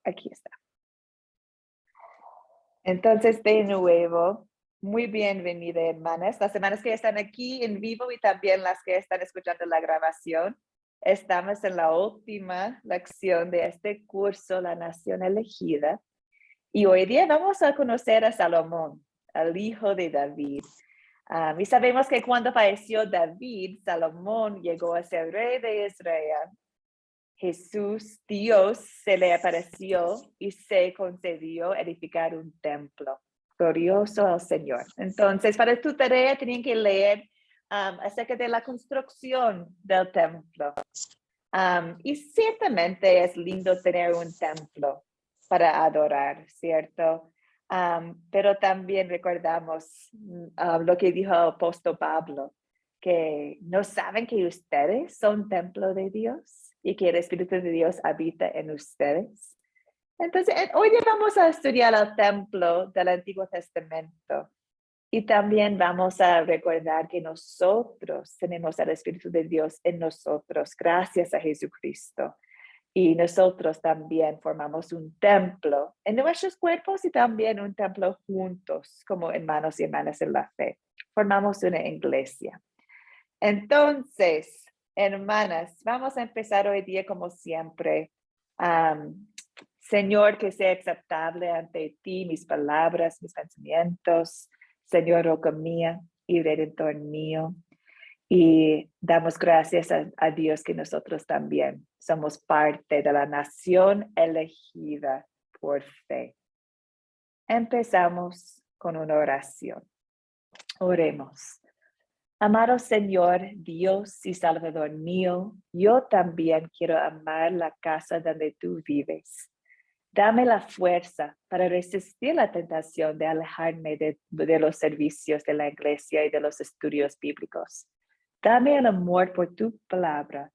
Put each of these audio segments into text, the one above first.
Aquí está. Entonces, de nuevo, muy bienvenida, hermanas. Las hermanas que están aquí en vivo y también las que están escuchando la grabación. Estamos en la última lección de este curso, La Nación Elegida. Y hoy día vamos a conocer a Salomón, el hijo de David. Y sabemos que cuando falleció David, Salomón llegó a ser rey de Israel. Jesús, Dios, se le apareció y se concedió edificar un templo. Glorioso al Señor. Entonces, para tu tarea tenían que leer acerca de la construcción del templo. Y ciertamente es lindo tener un templo para adorar, ¿cierto? Pero también recordamos lo que dijo el apóstol Pablo, que no saben que ustedes son templo de Dios y que el Espíritu de Dios habita en ustedes. Entonces, hoy vamos a estudiar el templo del Antiguo Testamento y también vamos a recordar que nosotros tenemos el Espíritu de Dios en nosotros, gracias a Jesucristo. Y nosotros también formamos un templo en nuestros cuerpos y también un templo juntos, como hermanos y hermanas en la fe. Formamos una iglesia. Entonces, hermanas, vamos a empezar hoy día como siempre. Señor, que sea aceptable ante ti mis palabras, mis pensamientos. Señor, roca mía y redentor mío. Y damos gracias a Dios que nosotros también somos parte de la nación elegida por fe. Empezamos con una oración. Oremos. Amado Señor, Dios y Salvador mío, yo también quiero amar la casa donde tú vives. Dame la fuerza para resistir la tentación de alejarme de los servicios de la iglesia y de los estudios bíblicos. Dame el amor por tu palabra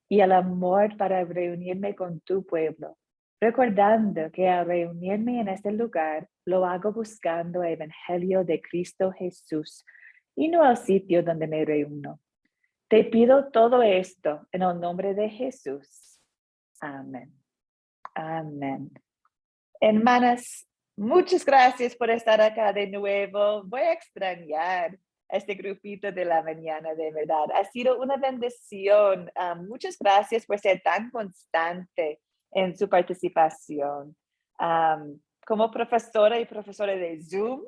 y el amor para reunirme con tu pueblo, recordando que al reunirme en este lugar, lo hago buscando el Evangelio de Cristo Jesús y no al sitio donde me reúno. Te pido todo esto en el nombre de Jesús. Amén. Amén. Hermanas, muchas gracias por estar acá de nuevo. Voy a extrañar este grupito de la mañana, de verdad. Ha sido una bendición. Muchas gracias por ser tan constante en su participación. Como profesora y profesora de Zoom,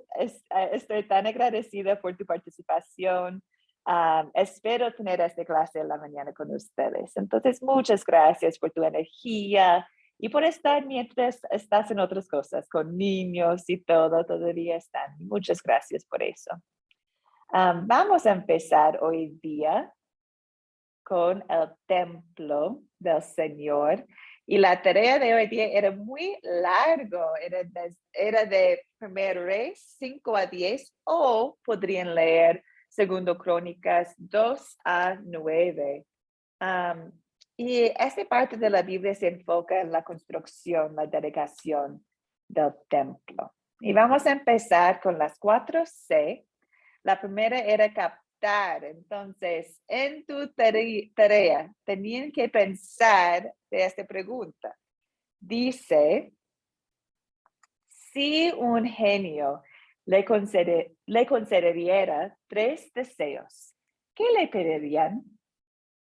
estoy tan agradecida por tu participación. Espero tener esta clase en la mañana con ustedes. Entonces, muchas gracias por tu energía y por estar mientras estás en otras cosas, con niños y todo, todavía están. Muchas gracias por eso. Vamos a empezar hoy día con el templo del Señor. Y la tarea de hoy día era muy largo, era de 1 Reyes 5 a 10, o podrían leer 2 Crónicas 2 a 9. Y esta parte de la Biblia se enfoca en la construcción, la dedicación del templo. Y vamos a empezar con las 4 C. La primera era captar. Entonces, en tu tarea, tenían que pensar de esta pregunta. Dice, si un genio le concediera 3 deseos, ¿qué le pedirían?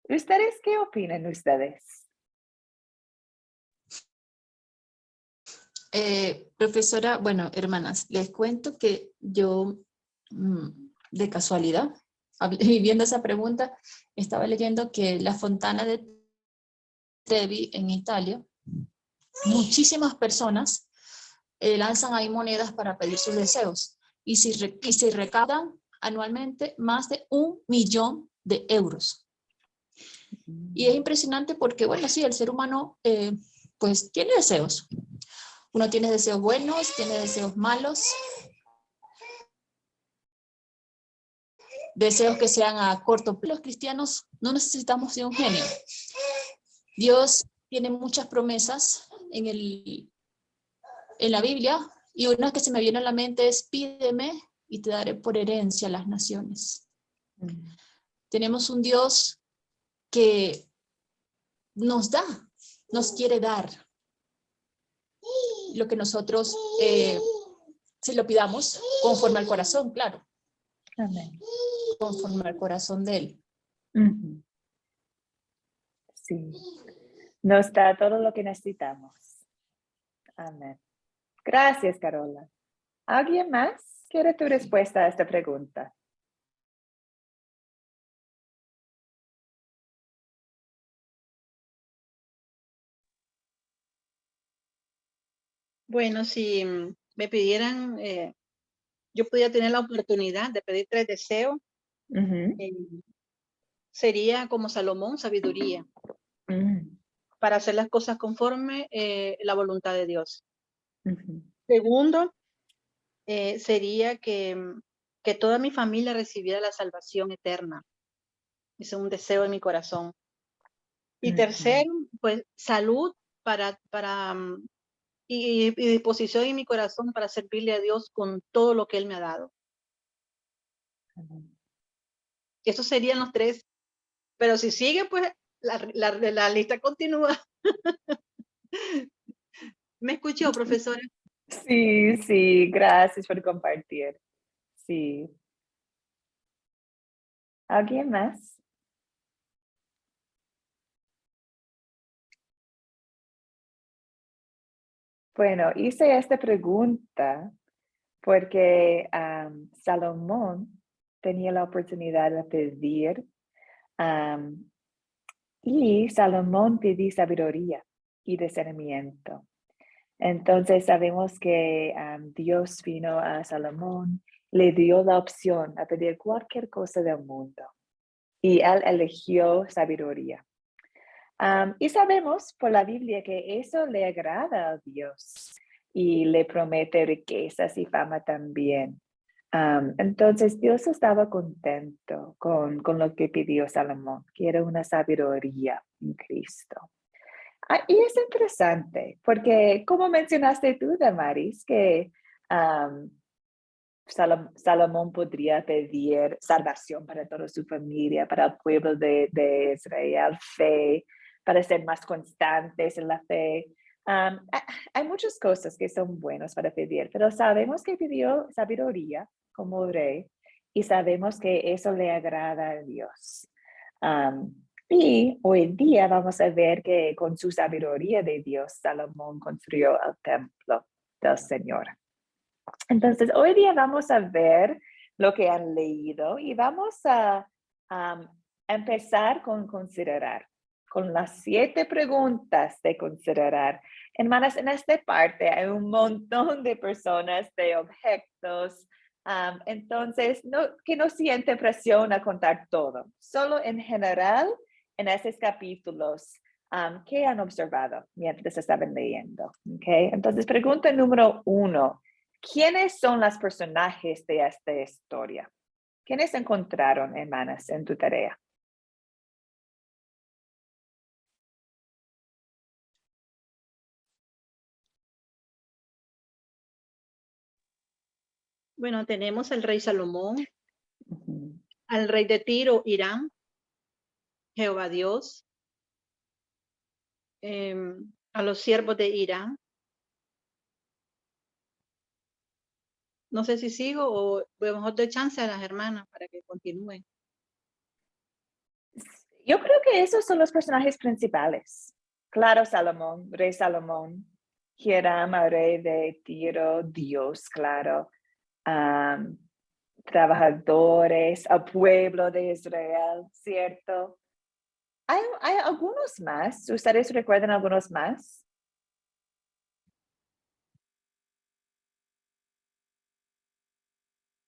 ¿Ustedes qué opinan ustedes? Profesora, bueno, hermanas, les cuento que yo, de casualidad, viendo esa pregunta, estaba leyendo que la Fontana de Trevi en Italia, muchísimas personas lanzan ahí monedas para pedir sus deseos y se recaudan anualmente más de 1 millón de euros. Y es impresionante porque, bueno, sí, el ser humano pues tiene deseos. Uno tiene deseos buenos, tiene deseos malos, deseos que sean a corto plazo. Los cristianos no necesitamos de un genio. Dios tiene muchas promesas en la Biblia, y una que se me viene a la mente es: pídeme y te daré por herencia las naciones. Tenemos un Dios que nos da, nos quiere dar. lo que nosotros, si lo pidamos, conforme al corazón, claro, Amén. conforme al corazón de Él. Ujú. Sí. Nos da todo lo que necesitamos. Amén. Gracias, Carola. ¿Alguien más quiere tu respuesta a esta pregunta? Bueno, si me pidieran, yo pudiera tener la oportunidad de pedir 3 deseos, Ujú. sería como Salomón, sabiduría, Mm. para hacer las cosas conforme la voluntad de Dios. Ujú. Segundo, sería que toda mi familia recibiera la salvación eterna. Ese es un deseo en mi corazón. Y Ujú. tercero, pues salud y disposición en mi corazón para servirle a Dios con todo lo que Él me ha dado. Amén. Esos serían los 3. Pero si sigue, pues la lista continúa. ¿Me escuchó, profesora? Sí, sí, gracias por compartir. Sí. ¿Alguien más? Bueno, hice esta pregunta porque Salomón tenía la oportunidad de pedir am, y Salomón pidió sabiduría y discernimiento. Entonces sabemos que Dios vino a Salomón, le dio la opción a pedir cualquier cosa del mundo y él eligió sabiduría. Y sabemos por la Biblia que eso le agrada a Dios y le promete riquezas y fama también. Entonces Dios estaba contento con lo que pidió Salomón, que era una sabiduría en Cristo. Y es interesante, porque como mencionaste tú, Damaris, que Salomón podría pedir salvación para toda su familia, para el pueblo de Israel, fe, para ser más constantes en la fe. Hay muchas cosas que son buenas para pedir, pero sabemos que pidió sabiduría como rey y sabemos que eso le agrada a Dios. Y hoy día vamos a ver que con su sabiduría de Dios, Salomón construyó el templo del Señor. Entonces, hoy día vamos a ver lo que han leído y vamos a empezar con considerar, con las 7 preguntas de considerar. Hermanas, en esta parte hay un montón de personas, de objetos. Entonces, que no siente presión a contar todo, solo en general en esos capítulos. ¿Qué han observado mientras estaban leyendo? Okay. Entonces, pregunta número 1. ¿Quiénes son los personajes de esta historia? ¿Quiénes encontraron, hermanas, en tu tarea? Bueno, tenemos al rey Salomón, Ujú. al rey de Tiro, Irán, Jehová Dios, a los siervos de Irán. No sé si sigo o mejor doy chance a las hermanas para que continúen. Yo creo que esos son los personajes principales. Claro, Salomón, rey Salomón, Hiram, rey de Tiro, Dios, claro. Trabajadores, al pueblo de Israel, ¿cierto? Hay algunos más. ¿Ustedes recuerdan algunos más?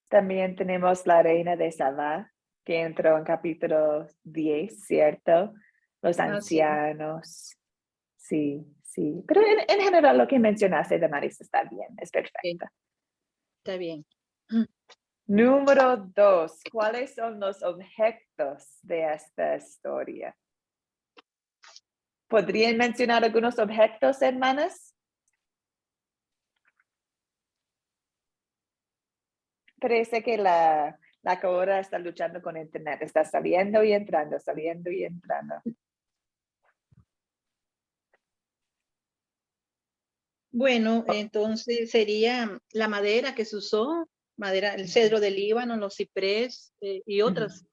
También tenemos la reina de Sabá, que entró en capítulo 10, ¿cierto? Los Sí, ancianos. Sí, sí. Pero en general lo que mencionaste, Damaris, está bien, es perfecto. está bien. Número 2, ¿cuáles son los objetos de esta historia? ¿Podrían mencionar algunos objetos, hermanas? Parece que la Cora está luchando con internet, está saliendo y entrando, saliendo y entrando. Bueno, entonces sería la madera que se usó, madera, el cedro del Líbano, los ciprés y otras.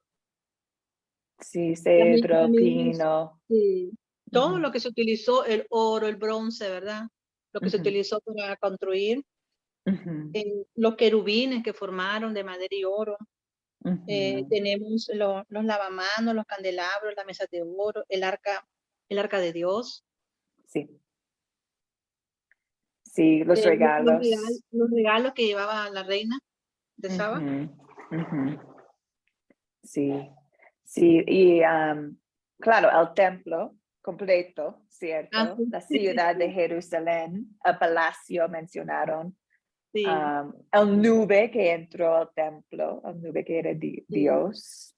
Sí, cedro, También pino. sí, todo Ujú, lo que se utilizó, el oro, el bronce, ¿verdad? Lo que se ujú, utilizó para construir, ujú, los querubines que formaron de madera y oro. ujú. Tenemos los lavamanos, los candelabros, la mesa de oro, el arca de Dios, Sí, sí, los regalos. los regalos que llevaba la reina de Saba. Ujú, ujú. Sí, sí, y claro, el templo completo, Ah, ¿cierto? sí. La ciudad de Jerusalén, el palacio mencionaron, Sí, el nube que entró al templo, el nube que era sí. Dios.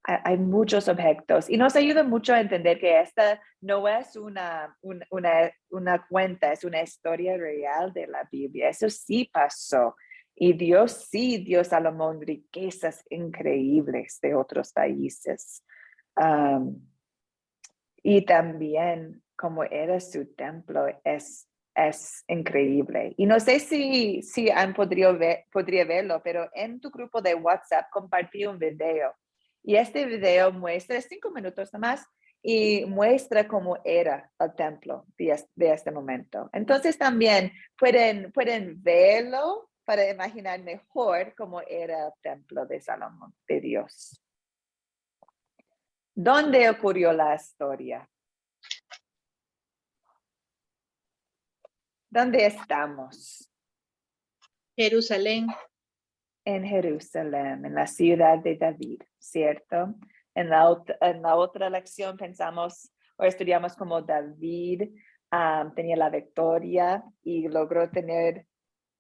Hay muchos objetos y nos ayuda mucho a entender que esta no es una cuenta, es una historia real de la Biblia. Eso sí pasó. Y Dios sí dio a Salomón riquezas increíbles de otros países. Um, y también como era su templo es increíble. Y no sé si han podría verlo, pero en tu grupo de WhatsApp compartí un video. Y este video muestra 5 minutos nomás y muestra cómo era el templo de este momento. Entonces también pueden verlo para imaginar mejor cómo era el templo de Salomón, de Dios. ¿Dónde ocurrió la historia? ¿Dónde estamos? Jerusalén. En Jerusalén, en la ciudad de David, ¿cierto? En la otra lección pensamos o estudiamos cómo David tenía la victoria y logró tener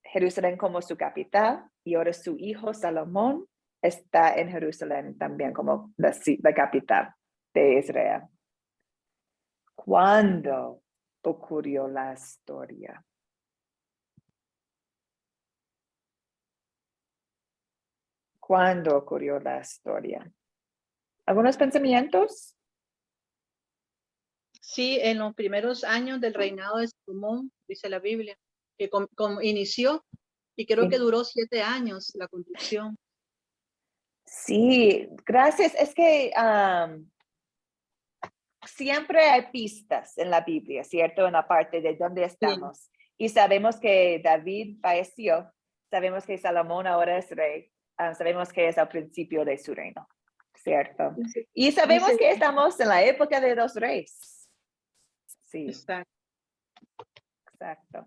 Jerusalén como su capital y ahora su hijo Salomón está en Jerusalén también como la capital de Israel. ¿Cuándo ocurrió la historia? ¿Cuándo ocurrió la historia? ¿Algunos pensamientos? Sí, en los primeros años del reinado de Salomón, dice la Biblia, que inició y creo que Sí. duró 7 años la construcción. Sí, gracias. Es que siempre hay pistas en la Biblia, ¿cierto? En la parte de dónde Sí, estamos. Y sabemos que David falleció, sabemos que Salomón ahora es rey, sabemos que es al principio de su reino, ¿cierto? dice, Y sabemos dice, que estamos en la época de los reyes. Sí, exacto. exacto.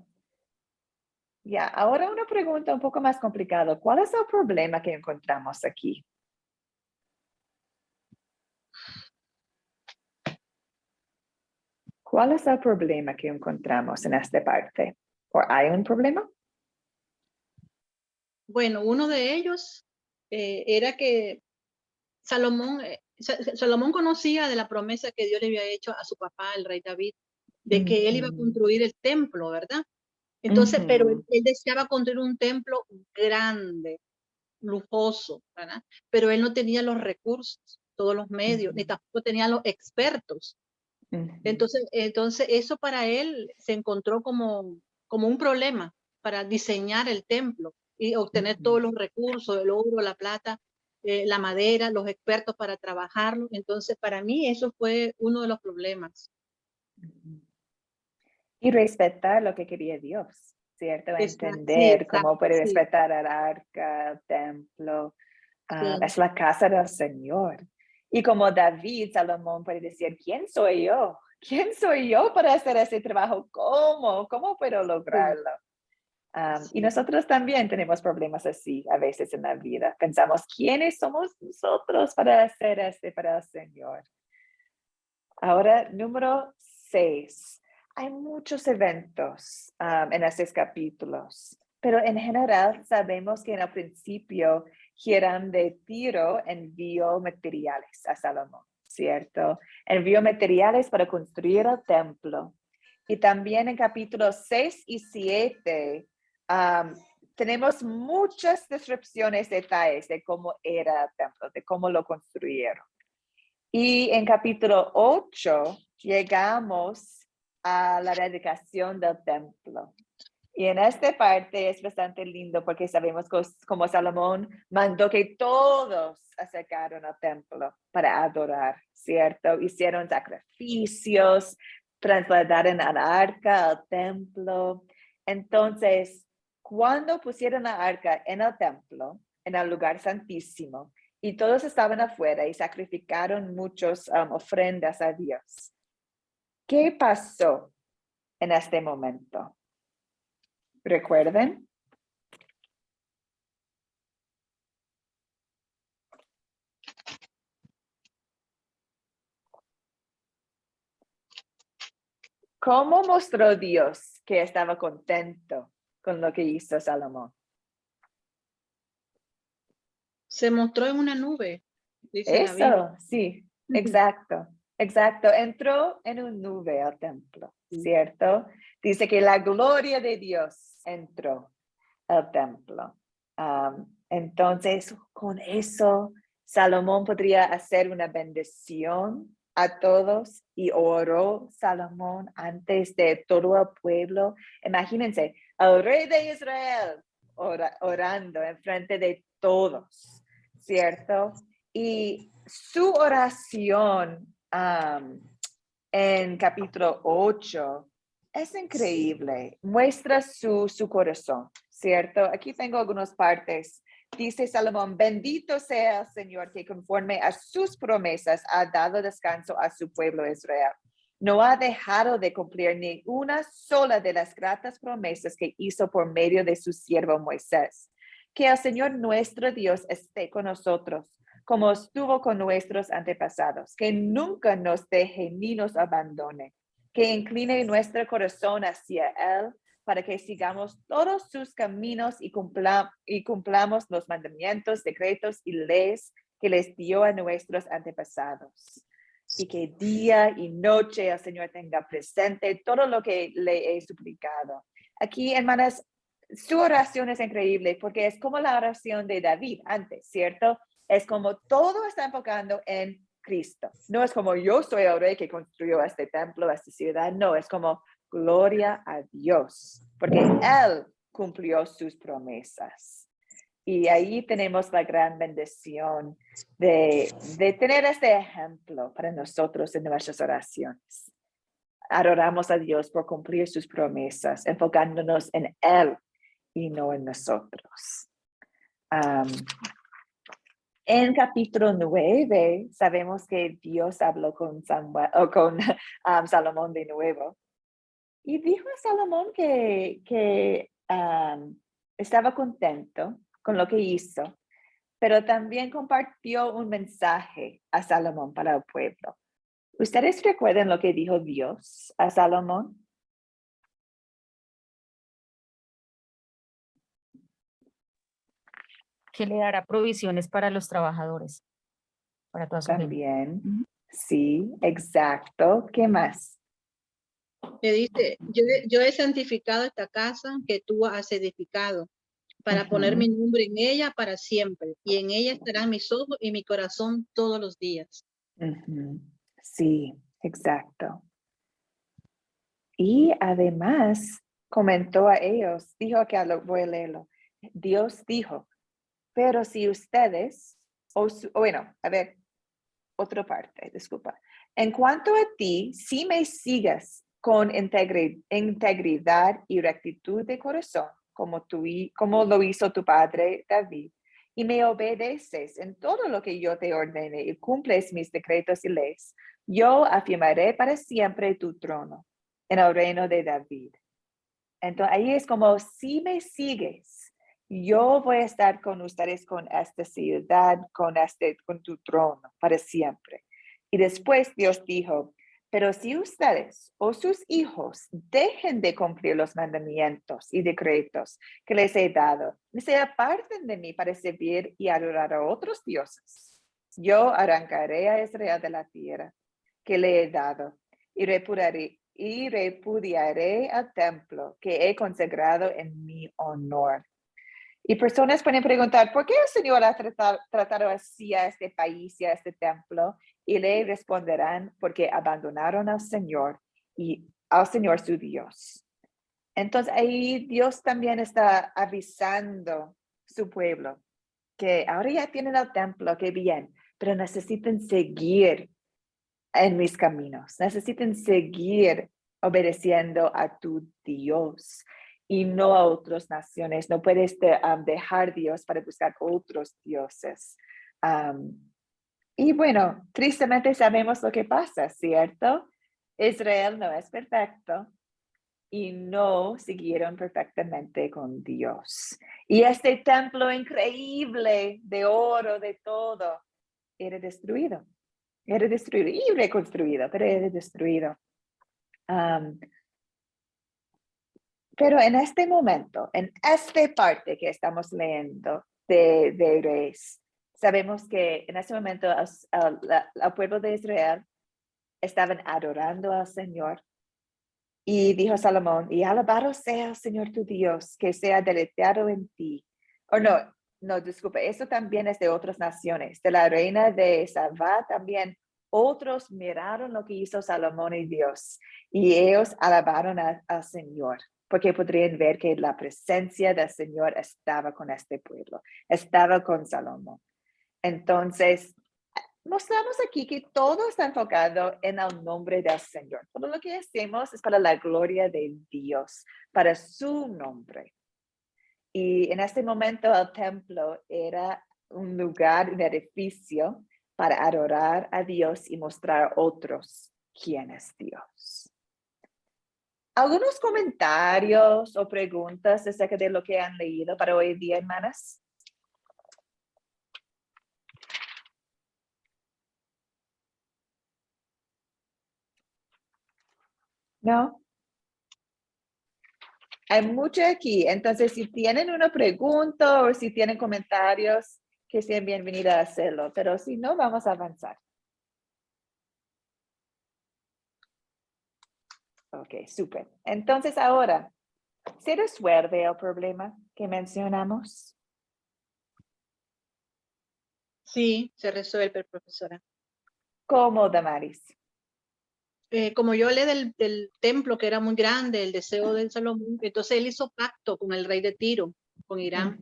Ya, ahora una pregunta un poco más complicada. ¿Cuál es el problema que encontramos aquí? ¿Cuál es el problema que encontramos en esta parte? ¿O hay un problema? Bueno, uno de ellos era que Salomón conocía de la promesa que Dios le había hecho a su papá, el rey David, de que él iba a Ujú, construir el templo, ¿verdad? Entonces, pero ujú, él deseaba construir un templo grande, lujoso, ¿verdad? Pero él no tenía los recursos, todos los medios, ni ujú, tampoco tenía los expertos. ujú, Entonces eso para él se encontró como un problema para diseñar el templo y obtener todos ujú, los recursos, el oro, la plata, la madera, los expertos para trabajarlo. Entonces, para mí eso fue uno de los problemas. ujú. Y respetar lo que quería Dios, ¿cierto? Sí, Entender exacto, cómo puede sí, respetar el arca, el templo. sí, Es la casa del Señor. Y como David, Salomón puede decir, ¿quién soy yo? ¿Quién soy yo para hacer ese trabajo? ¿Cómo? ¿Cómo puedo sí, lograrlo? Y sí. nosotros también tenemos problemas así a veces en la vida. Pensamos, ¿quiénes somos nosotros para hacer para el Señor? Ahora, número 6. Hay muchos eventos en estos capítulos, pero en general sabemos que en el principio Hiram de Tiro envió materiales a Salomón, ¿cierto? Envió materiales para construir el templo. Y también en capítulos 6 y 7 tenemos muchas descripciones, detalles de cómo era el templo, de cómo lo construyeron. Y en capítulo 8 llegamos a la dedicación del templo. Y en esta parte es bastante lindo porque sabemos como Salomón mandó que todos acercaron al templo para adorar, ¿cierto? Hicieron sacrificios, trasladaron al arca al templo. Entonces, cuando pusieron la arca en el templo, en el lugar santísimo, y todos estaban afuera y sacrificaron muchas ofrendas a Dios, ¿qué pasó en este momento? ¿Recuerden? ¿Cómo mostró Dios que estaba contento con lo que hizo Salomón? Se mostró en una nube, dice la Biblia. Eso, sí, exacto, exacto. Entró en una nube al templo, ¿cierto? Dice que la gloria de Dios entró al templo. Entonces, con eso, Salomón podría hacer una bendición a todos y oró Salomón antes de todo el pueblo. Imagínense, el rey de Israel orando en frente de todos, ¿cierto? Y su oración en capítulo 8 es increíble, muestra su corazón, ¿cierto? Aquí tengo algunas partes. Dice Salomón, bendito sea el Señor que conforme a sus promesas ha dado descanso a su pueblo Israel. No ha dejado de cumplir ni una sola de las gratas promesas que hizo por medio de su siervo Moisés. Que el Señor nuestro Dios esté con nosotros, como estuvo con nuestros antepasados, que nunca nos deje ni nos abandone, que incline nuestro corazón hacia Él, para que sigamos todos sus caminos y cumplamos los mandamientos, decretos y leyes que les dio a nuestros antepasados. Y que día y noche el Señor tenga presente todo lo que le he suplicado. Aquí, hermanas, su oración es increíble porque es como la oración de David antes, ¿cierto? Es como todo está enfocando en Cristo. No es como yo soy el rey que construyó este templo, esta ciudad. No, es como gloria a Dios, porque Él cumplió sus promesas. Y ahí tenemos la gran bendición de tener este ejemplo para nosotros en nuestras oraciones. Adoramos a Dios por cumplir sus promesas, enfocándonos en Él y no en nosotros. En capítulo 9 sabemos que Dios habló con Salomón de nuevo y dijo a Salomón que estaba contento con lo que hizo, pero también compartió un mensaje a Salomón para el pueblo. ¿Ustedes recuerdan lo que dijo Dios a Salomón? Que le dará provisiones para los trabajadores, para toda su gente. También, sí, exacto. ¿Qué más? Le dice, yo he santificado esta casa que tú has edificado para poner mi nombre en ella para siempre, y en ella estarán mis ojos y mi corazón todos los días. Sí, exacto. Y además comentó a ellos, dijo que voy a leerlo. Dios dijo, pero si ustedes, bueno, a ver, otra parte, disculpa. En cuanto a ti, si me sigues con integridad y rectitud de corazón, como lo hizo tu padre David, y me obedeces en todo lo que yo te ordene y cumples mis decretos y leyes, yo afirmaré para siempre tu trono en el reino de David. Entonces ahí es como, si me sigues, yo voy a estar con ustedes, con esta ciudad, con tu trono para siempre. Y después Dios dijo, pero si ustedes o sus hijos dejen de cumplir los mandamientos y decretos que les he dado, y se aparten de mí para servir y adorar a otros dioses, yo arrancaré a Israel de la tierra que le he dado y repudiaré al templo que he consagrado en mi honor. Y personas pueden preguntar, ¿por qué el Señor ha tratado así a este país y a este templo? Y le responderán, porque abandonaron al Señor y al Señor su Dios. Entonces ahí Dios también está avisando su pueblo que ahora ya tienen el templo, qué bien, pero necesitan seguir en mis caminos, necesitan seguir obedeciendo a tu Dios y no a otras naciones. No puedes dejar Dios para buscar otros dioses. Y bueno, tristemente sabemos lo que pasa, ¿cierto? Israel no es perfecto y no siguieron perfectamente con Dios. Y este templo increíble de oro, de todo, era destruido. Era destruido y reconstruido, pero era destruido. Pero en este momento, en esta parte que estamos leyendo de Reyes, sabemos que en ese momento el pueblo de Israel estaban adorando al Señor. Y dijo Salomón, y alabado sea el Señor tu Dios, que sea deleitado en ti. O no, disculpe, eso también es de otras naciones. De la reina de Sabá también otros miraron lo que hizo Salomón y Dios. Y ellos alabaron al Señor, porque podrían ver que la presencia del Señor estaba con este pueblo, estaba con Salomón. Entonces, mostramos aquí que todo está enfocado en el nombre del Señor. Todo lo que hacemos es para la gloria de Dios, para su nombre. Y en este momento el templo era un lugar, un edificio para adorar a Dios y mostrar a otros quién es Dios. ¿Algunos comentarios o preguntas acerca de lo que han leído para hoy día, hermanas? ¿No? Hay mucho aquí, entonces si tienen una pregunta o si tienen comentarios, que sean bienvenidas a hacerlo, pero si no, vamos a avanzar. Ok, súper. Entonces ahora, ¿se resuelve el problema que mencionamos? Sí, se resuelve, profesora. ¿Cómo, Damaris? Como yo hablé del templo que era muy grande, el deseo de Salomón, entonces él hizo pacto con el rey de Tiro, con Irán.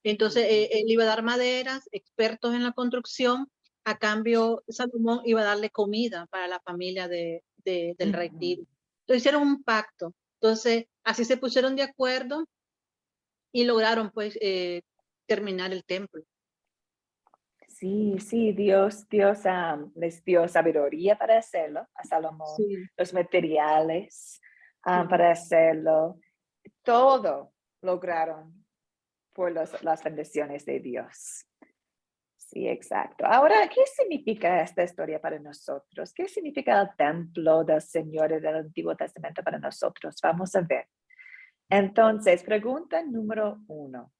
Entonces él iba a dar maderas, expertos en la construcción, a cambio Salomón iba a darle comida para la familia del rey Tiro. Entonces hicieron un pacto. Entonces así se pusieron de acuerdo y lograron pues terminar el templo. Sí, Dios les dio sabiduría para hacerlo a Salomón, Sí. los materiales para hacerlo. Todo lograron por las bendiciones de Dios. Sí, exacto. Ahora, ¿qué significa esta historia para nosotros? ¿Qué significa el templo del Señor del Antiguo Testamento para nosotros? Vamos a ver. Entonces, pregunta número 1.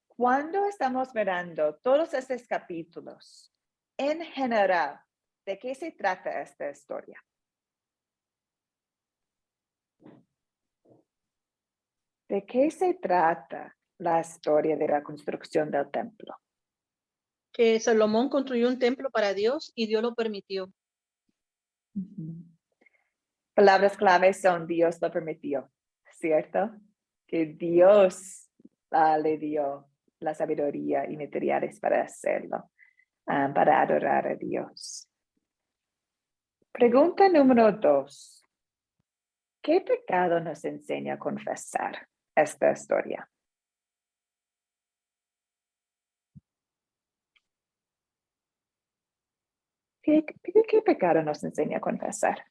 Cuando estamos mirando todos estos capítulos, en general, ¿de qué se trata esta historia? ¿De qué se trata la historia de la construcción del templo? Que Salomón construyó un templo para Dios y Dios lo permitió. Palabras claves son Dios lo permitió, ¿cierto? Que Dios le dio la sabiduría y materiales para hacerlo, para adorar a Dios. Pregunta número 2. ¿Qué pecado nos enseña a confesar esta historia? ¿Qué pecado nos enseña a confesar?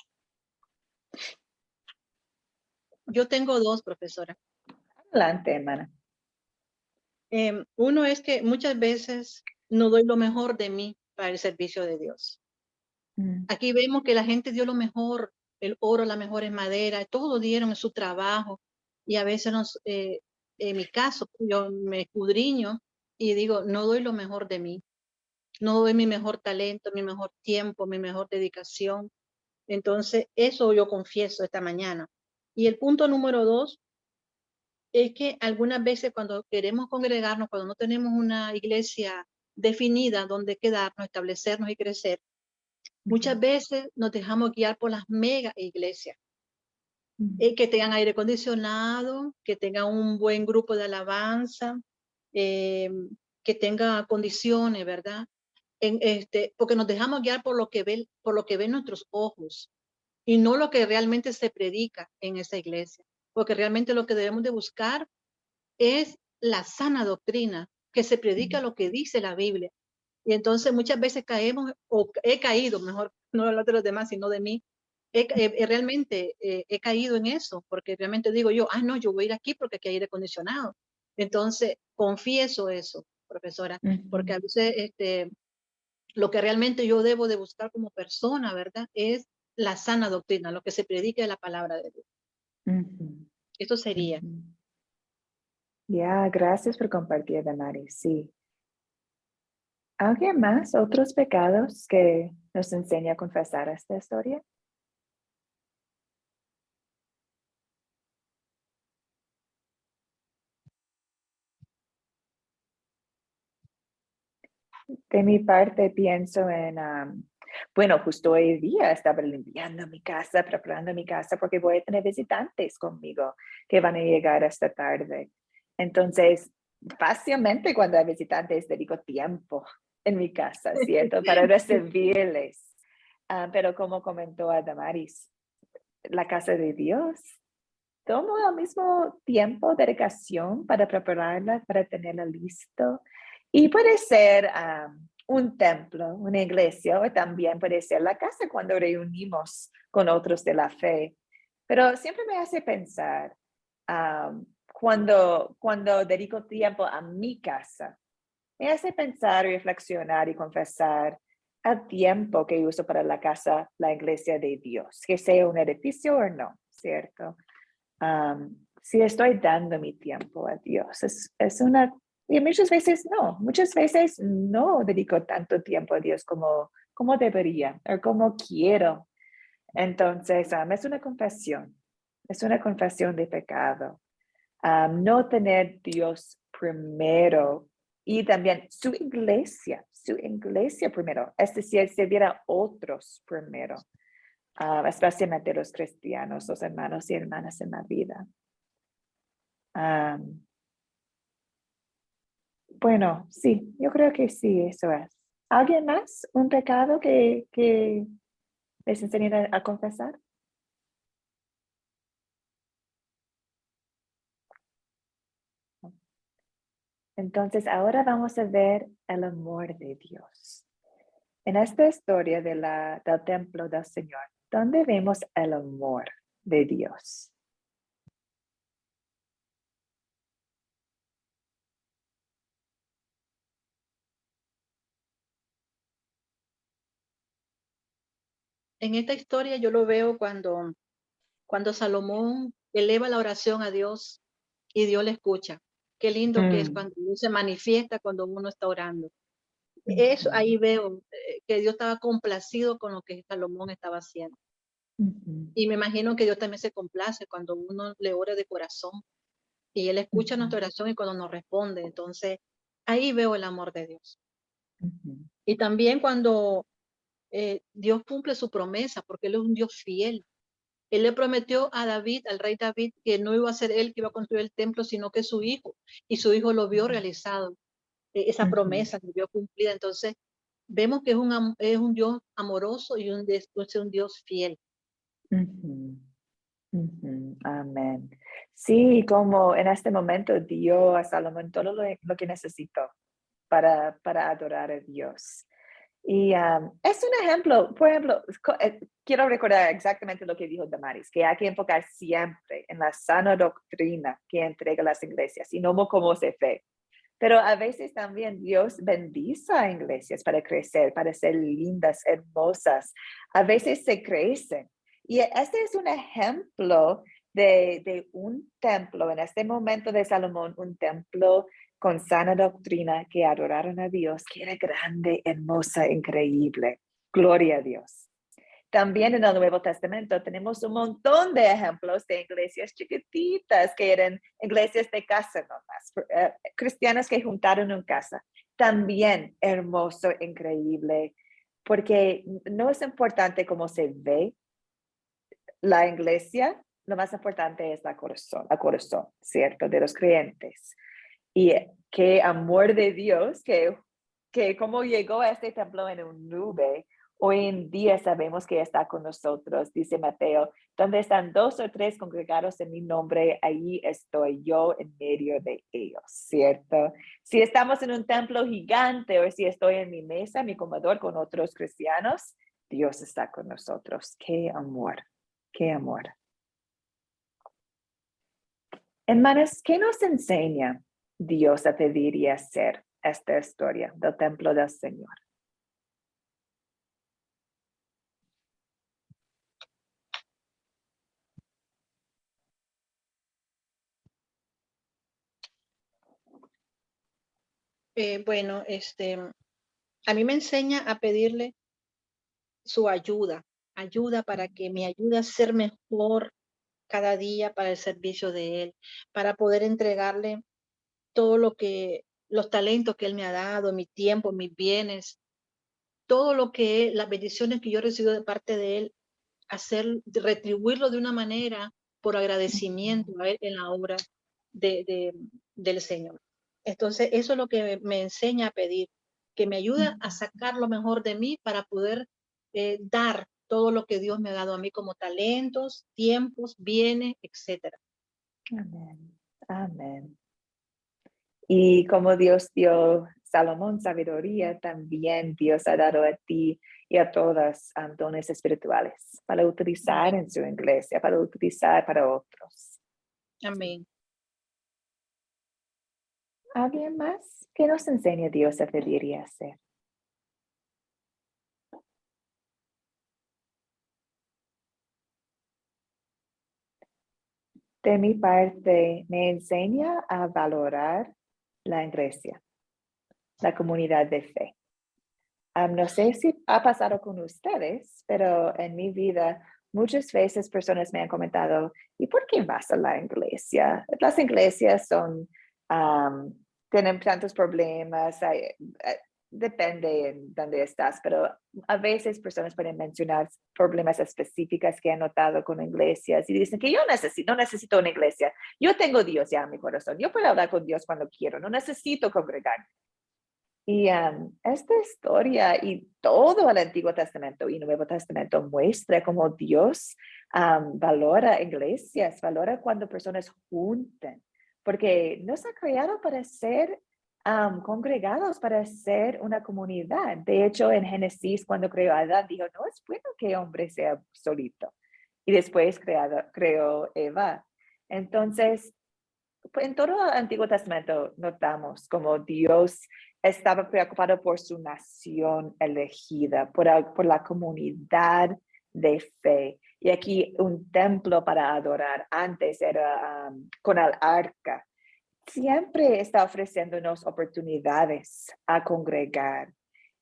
Yo tengo 2, profesora. Adelante, hermana. Uno es que muchas veces no doy lo mejor de mí para el servicio de Dios. Aquí vemos que la gente dio lo mejor, el oro, las mejores maderas, todo dieron en su trabajo. Y a veces en mi caso, yo me escudriño y digo, no doy lo mejor de mí. No doy mi mejor talento, mi mejor tiempo, mi mejor dedicación. Entonces, eso yo confieso esta mañana. Y el punto número 2 es que algunas veces cuando queremos congregarnos, cuando no tenemos una iglesia definida donde quedarnos, establecernos y crecer, muchas veces nos dejamos guiar por las mega iglesias. que tengan aire acondicionado, que tengan un buen grupo de alabanza, que tenga condiciones, ¿verdad? Porque nos dejamos guiar por lo que ven nuestros ojos y no lo que realmente se predica en esa iglesia, porque realmente lo que debemos de buscar es la sana doctrina, que se predica lo que dice la Biblia. Y entonces muchas veces caemos, o he caído, mejor no hablar de los demás, sino de mí, realmente he caído en eso, porque realmente digo yo, no, yo voy a ir aquí porque aquí hay aire acondicionado. Entonces, confieso eso, profesora, porque a veces lo que realmente yo debo de buscar como persona, ¿verdad? Es la sana doctrina, lo que se predica de la palabra de Dios. Esto sería. Ya, gracias por compartir, Damaris. Sí. ¿Alguien más? ¿Otros pecados que nos enseña a confesar esta historia? De mi parte pienso en, bueno, justo hoy día estaba limpiando mi casa, preparando mi casa porque voy a tener visitantes conmigo que van a llegar esta tarde. Entonces, fácilmente cuando hay visitantes dedico tiempo en mi casa, ¿cierto? Para recibirles. Pero como comentó Damaris, la casa de Dios, tomo al mismo tiempo dedicación para prepararla, para tenerla listo. Y puede ser un templo, una iglesia, o también puede ser la casa cuando reunimos con otros de la fe. Pero siempre me hace pensar, cuando dedico tiempo a mi casa, me hace pensar, reflexionar y confesar al tiempo que uso para la casa, la iglesia de Dios, que sea un edificio o no, ¿cierto? Si estoy dando mi tiempo a Dios, y muchas veces no dedico tanto tiempo a Dios como debería o como quiero. Entonces, es una confesión de pecado. No tener Dios primero y también su iglesia primero, es decir, servir a otros primero. Especialmente los cristianos, los hermanos y hermanas en la vida. Bueno, sí, yo creo que sí, eso es. ¿Alguien más? ¿Un pecado que les enseñan a confesar? Entonces, ahora vamos a ver el amor de Dios. En esta historia del templo del Señor, ¿dónde vemos el amor de Dios? En esta historia yo lo veo cuando Salomón eleva la oración a Dios y Dios le escucha. Qué lindo que es cuando Dios se manifiesta cuando uno está orando. Eso ahí veo que Dios estaba complacido con lo que Salomón estaba haciendo. Y me imagino que Dios también se complace cuando uno le ora de corazón y Él escucha nuestra oración y cuando nos responde. Entonces, ahí veo el amor de Dios. Y también cuando Dios cumple su promesa, porque Él es un Dios fiel. Él le prometió a David, al rey David, que no iba a ser él que iba a construir el templo, sino que su hijo. Y su hijo lo vio realizado, esa promesa que vio cumplida. Entonces, vemos que es un Dios amoroso y es un Dios fiel. Amén. Sí, como en este momento dio a Salomón todo lo que necesitó para adorar a Dios. Y es un ejemplo, por ejemplo, quiero recordar exactamente lo que dijo Damaris, que hay que enfocar siempre en la sana doctrina que entrega las iglesias y no como se fe. Pero a veces también Dios bendice a iglesias para crecer, para ser lindas, hermosas. A veces se crecen. Y este es un ejemplo de un templo, en este momento de Salomón, un templo con sana doctrina que adoraron a Dios, que era grande, hermosa, increíble. Gloria a Dios. También en el Nuevo Testamento tenemos un montón de ejemplos de iglesias chiquititas que eran iglesias de casa nomás, cristianos que juntaron en casa. También hermoso, increíble, porque no es importante cómo se ve la iglesia, lo más importante es la corazón, ¿cierto? De los creyentes. Y qué amor de Dios, que como llegó a este templo en un nube, hoy en día sabemos que está con nosotros, dice Mateo, donde están 2 o 3 congregados en mi nombre, allí estoy yo en medio de ellos, ¿cierto? Si estamos en un templo gigante o si estoy en mi mesa, mi comedor con otros cristianos, Dios está con nosotros. ¡Qué amor! ¡Qué amor! Hermanas, ¿qué nos enseña Dios a pedir y hacer esta historia del templo del Señor? Bueno, a mí me enseña a pedirle su ayuda para que me ayude a ser mejor cada día para el servicio de Él, para poder entregarle todo los talentos que Él me ha dado, mi tiempo, mis bienes, todo las bendiciones que yo recibo de parte de Él, retribuirlo de una manera por agradecimiento a Él en la obra del Señor. Entonces, eso es lo que me enseña a pedir, que me ayude a sacar lo mejor de mí para poder dar todo lo que Dios me ha dado a mí como talentos, tiempos, bienes, etcétera. Amén. Amén. Y como Dios dio Salomón sabiduría, también Dios ha dado a ti y a todas dones espirituales para utilizar en su iglesia, para utilizar para otros. Amén. ¿Alguien más? ¿Qué nos enseña Dios a pedir y a hacer? De mi parte, me enseña a valorar la iglesia, la comunidad de fe. No sé si ha pasado con ustedes, pero en mi vida muchas veces personas me han comentado, ¿y por qué vas a la iglesia? Las iglesias tienen tantos problemas, depende en dónde estás, pero a veces personas pueden mencionar problemas específicos que han notado con iglesias y dicen que yo no necesito una iglesia, yo tengo Dios ya en mi corazón, yo puedo hablar con Dios cuando quiero, no necesito congregar. Y esta historia y todo el Antiguo Testamento y Nuevo Testamento muestra cómo Dios valora iglesias, valora cuando personas juntan, porque nos ha creado para ser congregados, para ser una comunidad. De hecho, en Génesis, cuando creó a Adán, dijo, no es bueno que hombre sea solito. Y después creó Eva. Entonces, en todo el Antiguo Testamento notamos como Dios estaba preocupado por su nación elegida, por la comunidad de fe. Y aquí un templo para adorar. Antes era con el arca. Siempre está ofreciéndonos oportunidades a congregar.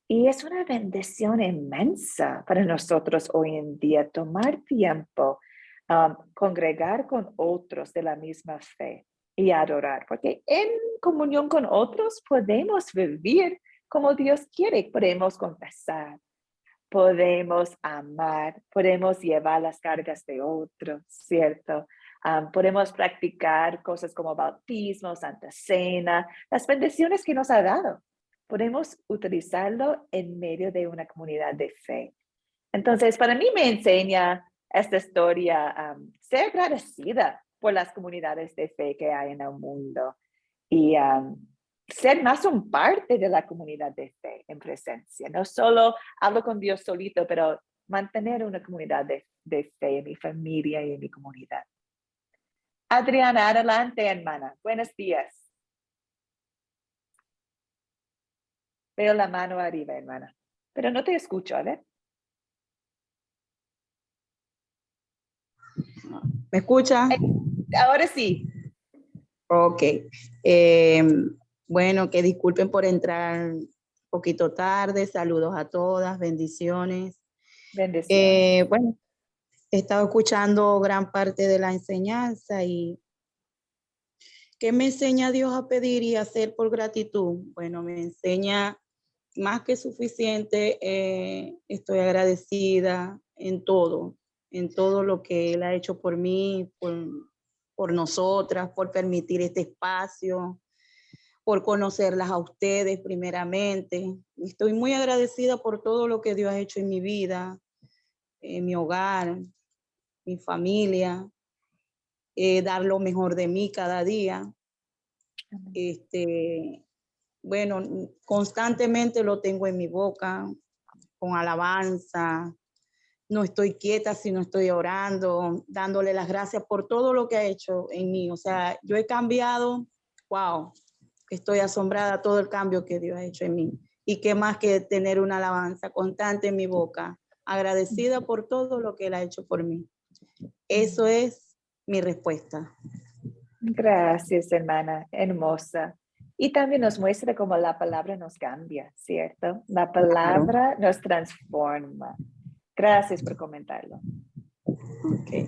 Y es una bendición inmensa para nosotros hoy en día tomar tiempo, congregar con otros de la misma fe y adorar, porque en comunión con otros podemos vivir como Dios quiere, podemos confesar, podemos amar, podemos llevar las cargas de otros, ¿cierto? Podemos practicar cosas como bautismo, Santa Cena, las bendiciones que nos ha dado. Podemos utilizarlo en medio de una comunidad de fe. Entonces, para mí me enseña esta historia ser agradecida por las comunidades de fe que hay en el mundo y ser más un parte de la comunidad de fe en presencia. No solo hablo con Dios solito, pero mantener una comunidad de fe en mi familia y en mi comunidad. Adriana, adelante, hermana. Buenos días. Veo la mano arriba, hermana. Pero no te escucho, a ver. ¿Me escucha? Ahora sí. Ok. Bueno, que disculpen por entrar un poquito tarde. Saludos a todas, bendiciones. Bendiciones. Bueno, he estado escuchando gran parte de la enseñanza y ¿qué me enseña Dios a pedir y hacer por gratitud? Bueno, me enseña más que suficiente. Estoy agradecida en todo, en todo lo que Él ha hecho por mí, por nosotras, por permitir este espacio, por conocerlas a ustedes primeramente. Estoy muy agradecida por todo lo que Dios ha hecho en mi vida, en mi hogar, mi familia, dar lo mejor de mí cada día. Bueno, constantemente lo tengo en mi boca, con alabanza. No estoy quieta si no estoy orando, dándole las gracias por todo lo que ha hecho en mí. O sea, yo he cambiado, wow, estoy asombrada todo el cambio que Dios ha hecho en mí. Y qué más que tener una alabanza constante en mi boca, agradecida por todo lo que Él ha hecho por mí. Eso es mi respuesta. Gracias, hermana, hermosa. Y también nos muestra cómo la palabra nos cambia, ¿cierto? La palabra nos transforma. Gracias por comentarlo. Okay.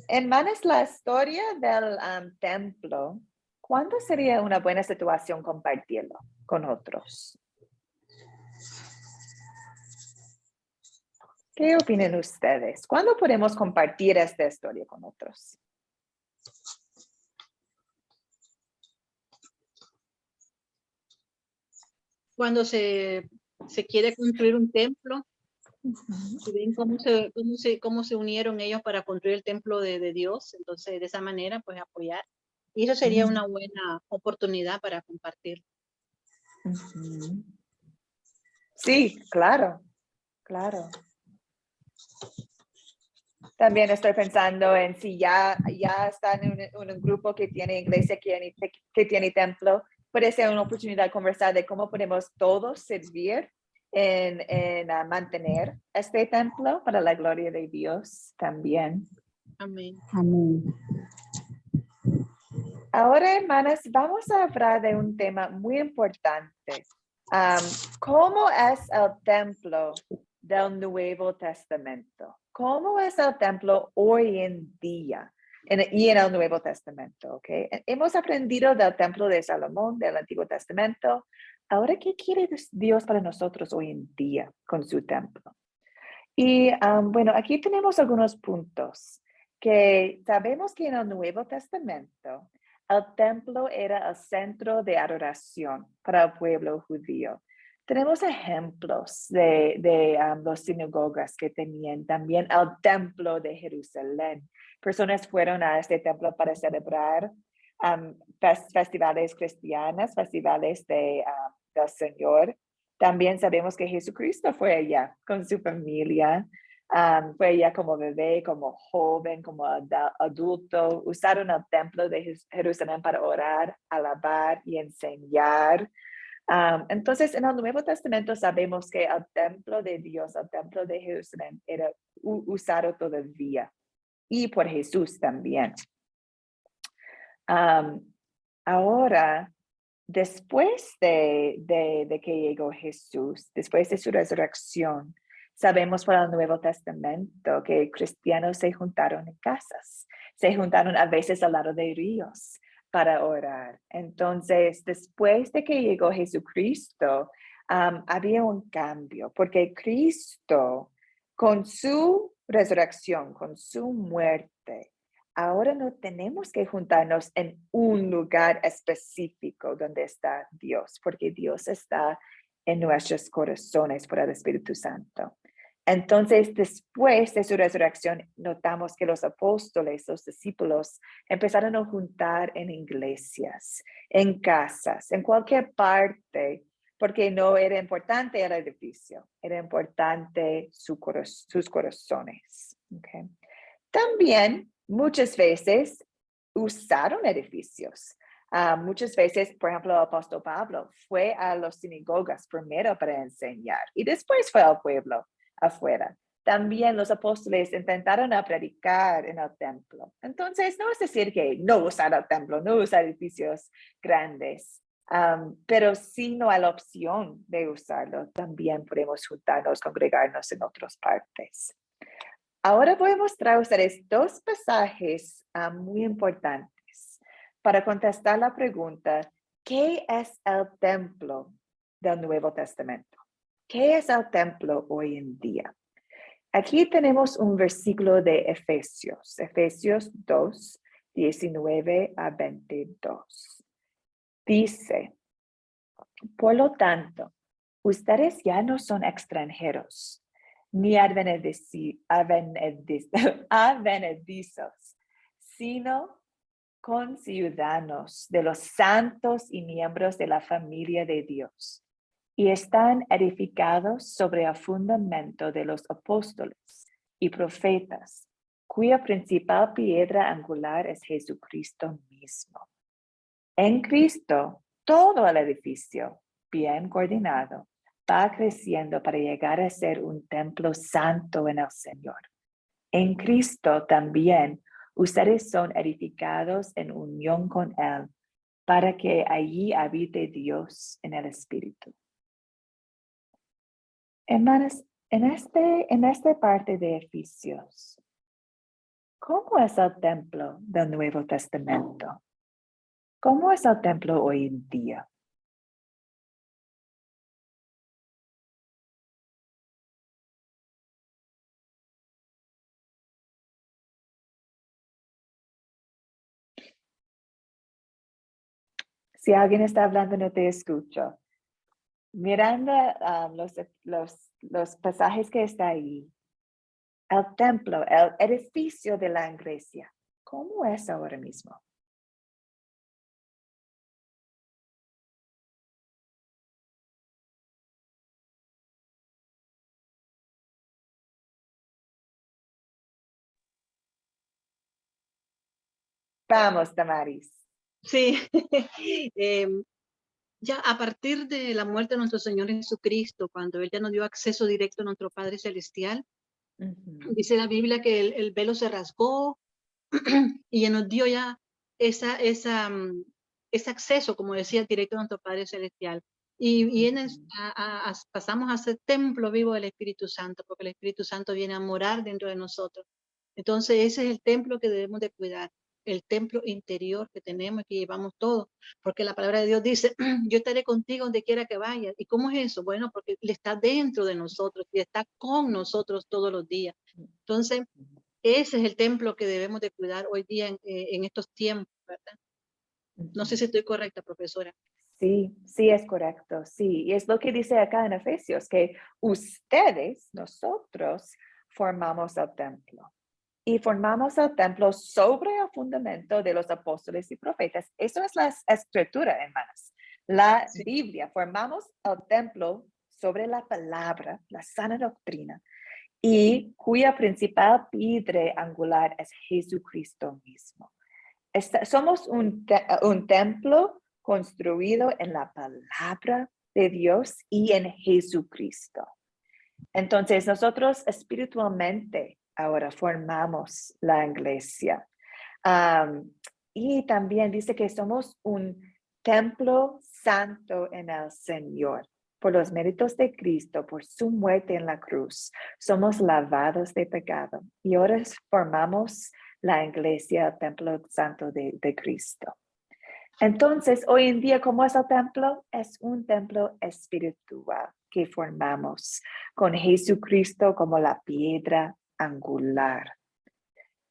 Hermanas, la historia del templo, ¿cuándo sería una buena situación compartirlo con otros? ¿Qué opinan ustedes? ¿Cuándo podemos compartir esta historia con otros? Cuando se quiere construir un templo, y ven cómo se unieron ellos para construir el templo de Dios, entonces de esa manera pues apoyar. Y eso sería una buena oportunidad para compartir. Sí, claro, claro. También estoy pensando en si ya están en un grupo que tiene iglesia, que tiene templo, puede ser una oportunidad de conversar de cómo podemos todos servir en mantener este templo para la gloria de Dios también. Amén. Amén. Ahora, hermanas, vamos a hablar de un tema muy importante. ¿Cómo es el templo del Nuevo Testamento? ¿Cómo es el templo hoy en día y en el Nuevo Testamento? ¿Okay? Hemos aprendido del templo de Salomón, del Antiguo Testamento. Ahora, ¿qué quiere Dios para nosotros hoy en día con su templo? Y bueno, aquí tenemos algunos puntos que sabemos que en el Nuevo Testamento el templo era el centro de adoración para el pueblo judío. Tenemos ejemplos de las sinagogas que tenían también el templo de Jerusalén. Personas fueron a este templo para celebrar festivales cristianos, festivales del Señor. También sabemos que Jesucristo fue allá con su familia. Fue allá como bebé, como joven, como adulto. Usaron el templo de Jerusalén para orar, alabar y enseñar. Entonces, en el Nuevo Testamento sabemos que el templo de Dios, el templo de Jerusalén, era usado todavía. Y por Jesús también. Ahora, después de que llegó Jesús, después de su resurrección, sabemos por el Nuevo Testamento que cristianos se juntaron en casas, se juntaron a veces al lado de ríos para orar. Entonces, después de que llegó Jesucristo, había un cambio, porque Cristo, con su resurrección, con su muerte, ahora no tenemos que juntarnos en un lugar específico donde está Dios, porque Dios está en nuestros corazones por el Espíritu Santo. Entonces, después de su resurrección, notamos que los apóstoles, los discípulos, empezaron a juntar en iglesias, en casas, en cualquier parte, porque no era importante el edificio, era importante sus corazones. Okay. También, muchas veces usaron edificios. Muchas veces, por ejemplo, el apóstol Pablo fue a las sinagogas primero para enseñar y después fue al pueblo afuera. También los apóstoles intentaron predicar en el templo. Entonces, no es decir que no usar el templo, no usar edificios grandes, pero si no hay la opción de usarlo, también podemos juntarnos, congregarnos en otras partes. Ahora voy a mostrar a ustedes dos pasajes muy importantes para contestar la pregunta, ¿qué es el templo del Nuevo Testamento? ¿Qué es el templo hoy en día? Aquí tenemos un versículo de Efesios, Efesios 2, 19 a 22. Dice, por lo tanto, ustedes ya no son extranjeros, ni advenedizos, sino conciudadanos de los santos y miembros de la familia de Dios, y están edificados sobre el fundamento de los apóstoles y profetas, cuya principal piedra angular es Jesucristo mismo. En Cristo, todo el edificio, bien coordinado, va creciendo para llegar a ser un templo santo en el Señor. En Cristo también, ustedes son edificados en unión con Él, para que allí habite Dios en el Espíritu. Hermanos, en esta parte de Efesios, ¿cómo es el templo del Nuevo Testamento? ¿Cómo es el templo hoy en día? Si alguien está hablando, no te escucho. Mirando los pasajes que está ahí, el templo, el edificio de la iglesia, ¿cómo es ahora mismo? Vamos, Damaris. Sí, ya a partir de la muerte de nuestro Señor Jesucristo, cuando Él ya nos dio acceso directo a nuestro Padre Celestial, dice la Biblia que el velo se rasgó y ya nos dio ya ese acceso, como decía, directo a nuestro Padre Celestial. Y pasamos a ser templo vivo del Espíritu Santo, porque el Espíritu Santo viene a morar dentro de nosotros. Entonces ese es el templo que debemos de cuidar, el templo interior que tenemos y que llevamos todo, porque la palabra de Dios dice, yo estaré contigo donde quiera que vayas. ¿Y cómo es eso? Bueno, porque Él está dentro de nosotros y está con nosotros todos los días. Entonces, ese es el templo que debemos de cuidar hoy día en estos tiempos, ¿verdad? No sé si estoy correcta, profesora. Sí, sí es correcto, sí. Y es lo que dice acá en Efesios, que ustedes, nosotros, formamos el templo. Y formamos el templo sobre el fundamento de los apóstoles y profetas. Eso es la escritura, hermanas. La Biblia, formamos el templo sobre la palabra, la sana doctrina, y cuya principal piedra angular es Jesucristo mismo. Somos un templo construido en la palabra de Dios y en Jesucristo. Entonces, nosotros espiritualmente ahora formamos la iglesia. Y también dice que somos un templo santo en el Señor. Por los méritos de Cristo, por su muerte en la cruz, somos lavados de pecado. Y ahora formamos la iglesia, el templo santo de Cristo. Entonces, hoy en día, ¿cómo es el templo? Es un templo espiritual que formamos con Jesucristo como la piedra angular.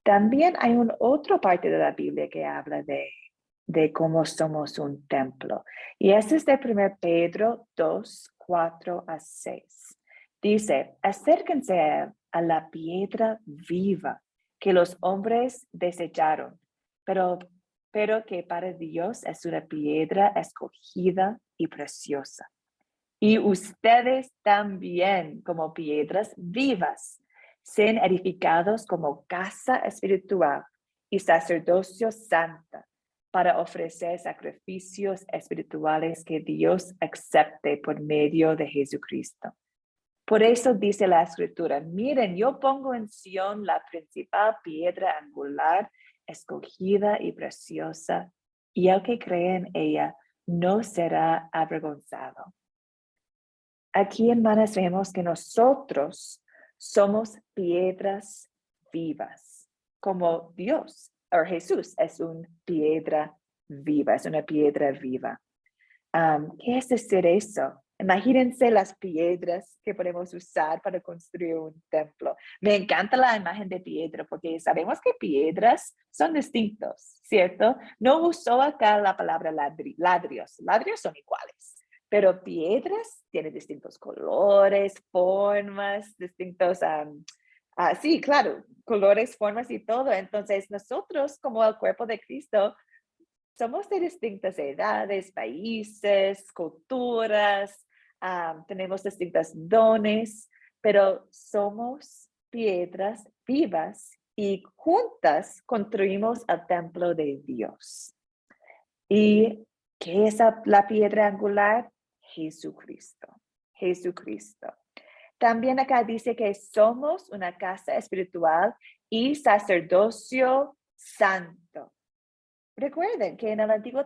También hay otra parte de la Biblia que habla de cómo somos un templo. Y este es de 1 Pedro 2, 4 a 6. Dice, acérquense a la piedra viva que los hombres desecharon, pero que para Dios es una piedra escogida y preciosa. Y ustedes también, como piedras vivas, sean edificados como casa espiritual y sacerdocio santa para ofrecer sacrificios espirituales que Dios acepte por medio de Jesucristo. Por eso dice la Escritura, miren, yo pongo en Sión la principal piedra angular, escogida y preciosa, y el que cree en ella no será avergonzado. Aquí, hermanas, vemos que nosotros somos piedras vivas, como Dios o Jesús es una piedra viva, es una piedra viva. ¿Qué es decir eso? Imagínense las piedras que podemos usar para construir un templo. Me encanta la imagen de piedra porque sabemos que piedras son distintos, ¿cierto? No usó acá la palabra ladrios. Ladrios son iguales, pero piedras tienen distintos colores, formas, distintos, sí, claro, colores, formas y todo. Entonces nosotros como el cuerpo de Cristo somos de distintas edades, países, culturas, tenemos distintos dones, pero somos piedras vivas y juntas construimos el templo de Dios. ¿Y qué es la piedra angular? Jesucristo. Jesucristo. También acá dice que somos una casa espiritual y sacerdocio santo. Recuerden que en el Antiguo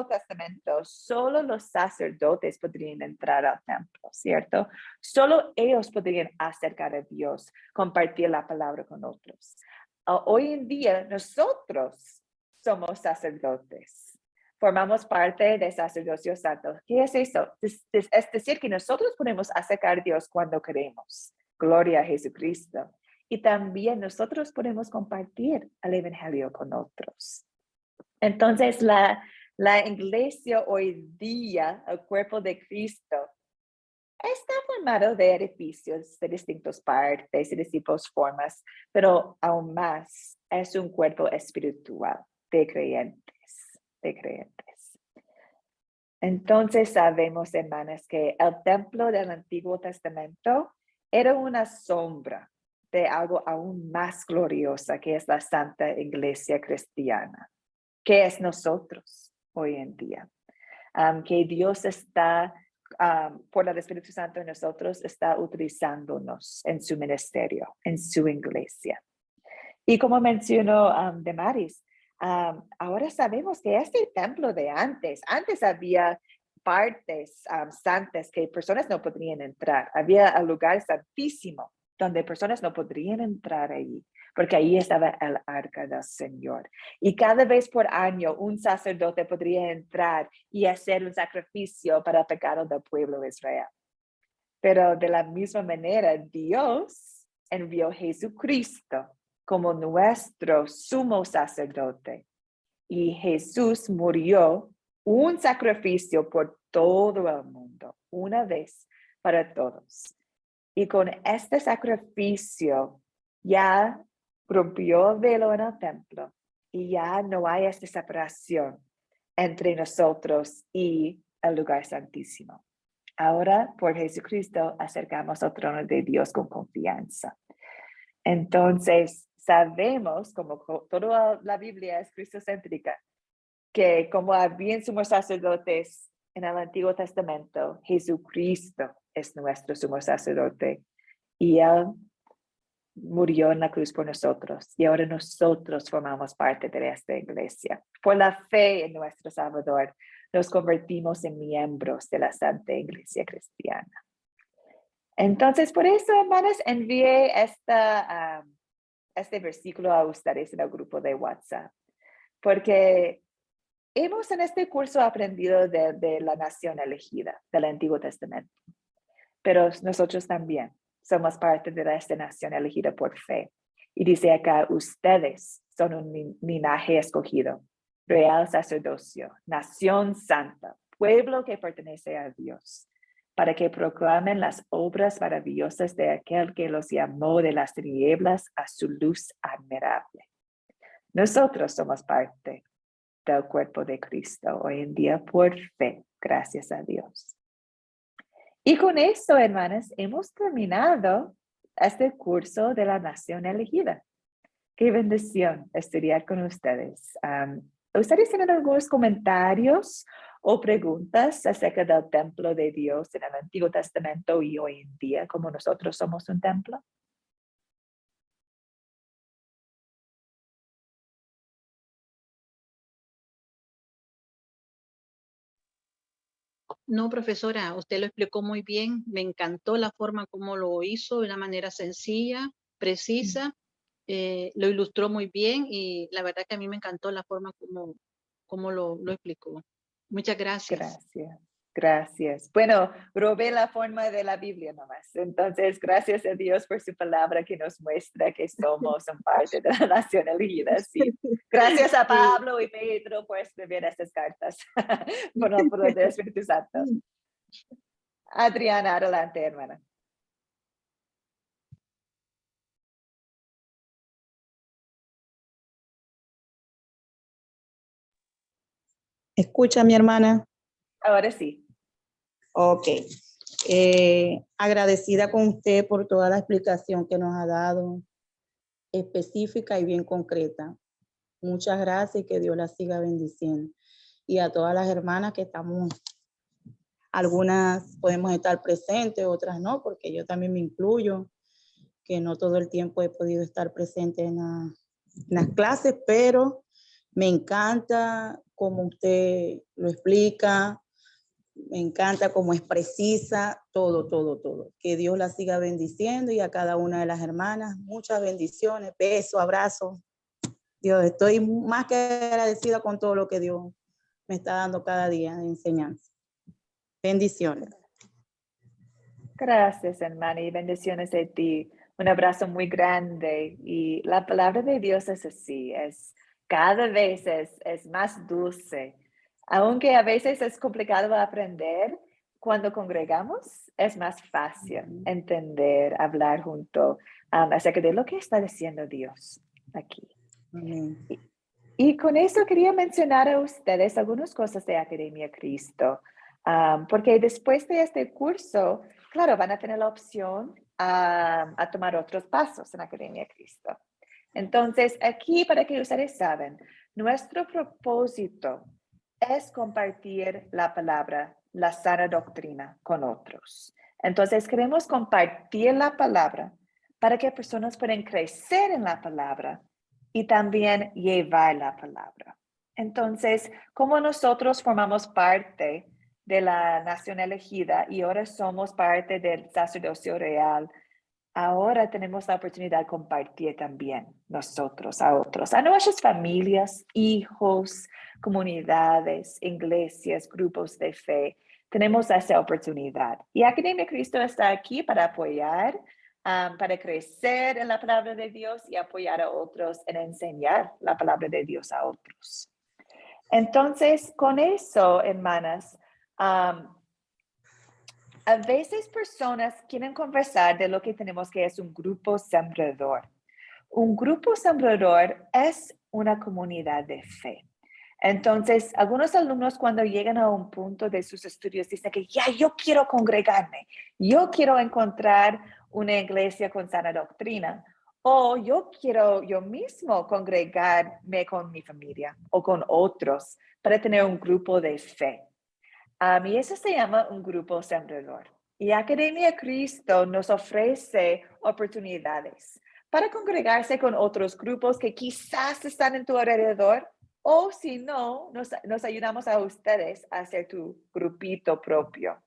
Testamento solo los sacerdotes podrían entrar al templo, ¿cierto? Solo ellos podrían acercar a Dios, compartir la palabra con otros. Hoy en día nosotros somos sacerdotes. Formamos parte del sacerdocio santo. ¿Qué es eso? Es decir, que nosotros podemos acercar a Dios cuando queremos. Gloria a Jesucristo. Y también nosotros podemos compartir el evangelio con otros. Entonces, la iglesia hoy día, el cuerpo de Cristo, está formado de edificios de distintas partes y distintas formas, pero aún más es un cuerpo espiritual de creyentes, Entonces sabemos, hermanas, que el templo del Antiguo Testamento era una sombra de algo aún más gloriosa, que es la Santa Iglesia Cristiana, que es nosotros hoy en día. Que Dios está, por el Espíritu Santo en nosotros, está utilizándonos en su ministerio, en su iglesia. Y como mencionó Damaris, ahora sabemos que este templo de antes había partes santas que personas no podrían entrar. Había el lugar santísimo donde personas no podrían entrar allí, porque ahí estaba el arca del Señor. Y cada vez por año un sacerdote podría entrar y hacer un sacrificio para el pecado del pueblo de Israel. Pero de la misma manera, Dios envió a Jesucristo como nuestro sumo sacerdote. Y Jesús murió un sacrificio por todo el mundo, una vez para todos. Y con este sacrificio ya rompió el velo en el templo y ya no hay esta separación entre nosotros y el lugar santísimo. Ahora, por Jesucristo, acercamos al trono de Dios con confianza. Entonces, sabemos, como toda la Biblia es cristocéntrica, que como había sumos sacerdotes en el Antiguo Testamento, Jesucristo es nuestro sumo sacerdote y Él murió en la cruz por nosotros y ahora nosotros formamos parte de esta iglesia. Por la fe en nuestro Salvador, nos convertimos en miembros de la Santa Iglesia Cristiana. Entonces, por eso, hermanas, envié este versículo a ustedes en el grupo de WhatsApp, porque hemos en este curso aprendido de la nación elegida del Antiguo Testamento, pero nosotros también somos parte de esta nación elegida por fe. Y dice acá, ustedes son un linaje escogido, real sacerdocio, nación santa, pueblo que pertenece a Dios, para que proclamen las obras maravillosas de aquel que los llamó de las tinieblas a su luz admirable. Nosotros somos parte del cuerpo de Cristo hoy en día por fe, gracias a Dios. Y con esto, hermanas, hemos terminado este curso de la nación elegida. Qué bendición estudiar con ustedes. ¿Ustedes tienen algunos comentarios o preguntas acerca del templo de Dios en el Antiguo Testamento y hoy en día, como nosotros somos un templo? No, profesora, usted lo explicó muy bien. Me encantó la forma como lo hizo, de una manera sencilla, precisa. Lo ilustró muy bien y la verdad que a mí me encantó la forma como lo explicó. Muchas gracias. Gracias. Gracias. Bueno, robé la forma de la Biblia nomás. Entonces, gracias a Dios por su palabra que nos muestra que somos un parte de la nación elegida. Sí. Gracias a Pablo y Pedro por escribir estas cartas. Por el poder del Espíritu Santo. Adriana, adelante, hermana. ¿Escucha, mi hermana? Ahora sí. Ok. Agradecida con usted por toda la explicación que nos ha dado, específica y bien concreta. Muchas gracias y que Dios la siga bendiciendo. Y a todas las hermanas que estamos, algunas podemos estar presentes, otras no, porque yo también me incluyo, que no todo el tiempo he podido estar presente en las clases, pero me encanta cómo usted lo explica, me encanta cómo es precisa, todo, todo, todo. Que Dios la siga bendiciendo y a cada una de las hermanas, muchas bendiciones, besos, abrazos. Dios, estoy más que agradecida con todo lo que Dios me está dando cada día de enseñanza. Bendiciones. Gracias, hermana, y bendiciones de ti. Un abrazo muy grande. Y la palabra de Dios es así, cada vez es más dulce. Aunque a veces es complicado aprender, cuando congregamos es más fácil entender, hablar junto acerca de lo que está diciendo Dios aquí. Amén. Y con eso quería mencionar a ustedes algunas cosas de Academia Cristo, porque después de este curso, claro, van a tener la opción a tomar otros pasos en Academia Cristo. Entonces, aquí, para que ustedes saben, nuestro propósito es compartir la palabra, la sana doctrina con otros. Entonces, queremos compartir la palabra para que personas puedan crecer en la palabra y también llevar la palabra. Entonces, como nosotros formamos parte de la nación elegida y ahora somos parte del sacerdocio real, ahora tenemos la oportunidad de compartir también nosotros a otros, a nuestras familias, hijos, comunidades, iglesias, grupos de fe. Tenemos esa oportunidad. Y Academia Cristo está aquí para apoyar, para crecer en la palabra de Dios y apoyar a otros en enseñar la palabra de Dios a otros. Entonces, con eso, hermanas, a veces personas quieren conversar de lo que tenemos que es un grupo sembrador. Un grupo sembrador es una comunidad de fe. Entonces, algunos alumnos cuando llegan a un punto de sus estudios dicen que ya yo quiero congregarme, yo quiero encontrar una iglesia con sana doctrina, o yo quiero yo mismo congregarme con mi familia o con otros para tener un grupo de fe. Y eso se llama un grupo sembrador. Y Academia Cristo nos ofrece oportunidades para congregarse con otros grupos que quizás están en tu alrededor, o si no, nos ayudamos a ustedes a hacer tu grupito propio.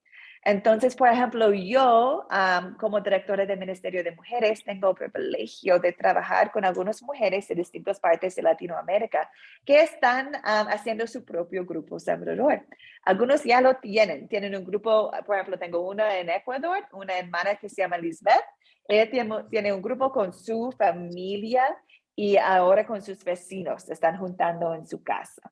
Entonces, por ejemplo, yo como directora del Ministerio de Mujeres tengo el privilegio de trabajar con algunas mujeres de distintas partes de Latinoamérica que están haciendo su propio grupo sembrador. Algunos ya lo tienen un grupo, por ejemplo, tengo una en Ecuador, una hermana que se llama Lisbeth. Ella tiene un grupo con su familia y ahora con sus vecinos, se están juntando en su casa.